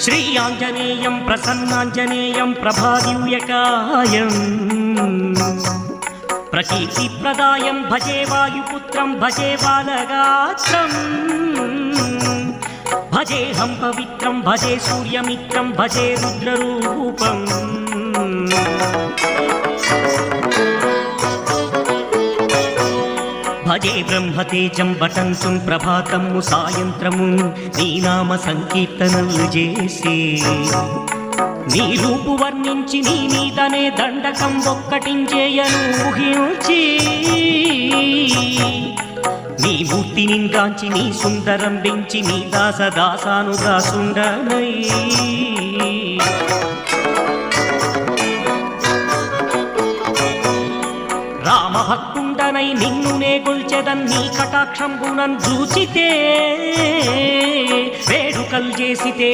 శ్రీ ఆంజనేయం ప్రసన్నాంజనేయం ప్రభాదివ్యకాయం ప్రకీర్తిప్రదాయం భజే వాయుపుత్రం భజే బాలగాత్రం భజేహం పవిత్రం భజే సూర్యమిత్రం భజే రుద్రరూపం భజే బ్రహ్మతేజం బటంతుం ప్రభాతము సాయంత్రము నీ నామ సంకీర్తనలు చేసి నీ రూపు వర్ణించి నీ మీదనే దండకం ఒక్కటించేయను ఊహించి నీ మూర్తి నింగాంచి నీ సుందరం పెంచి నీ దాసదాసాను దాసుండనై రామభక్తుండనై నిన్ను నే కొల్చెదన్ నీ కటాక్షంబునం చూచితే వేడుకలు చేసితే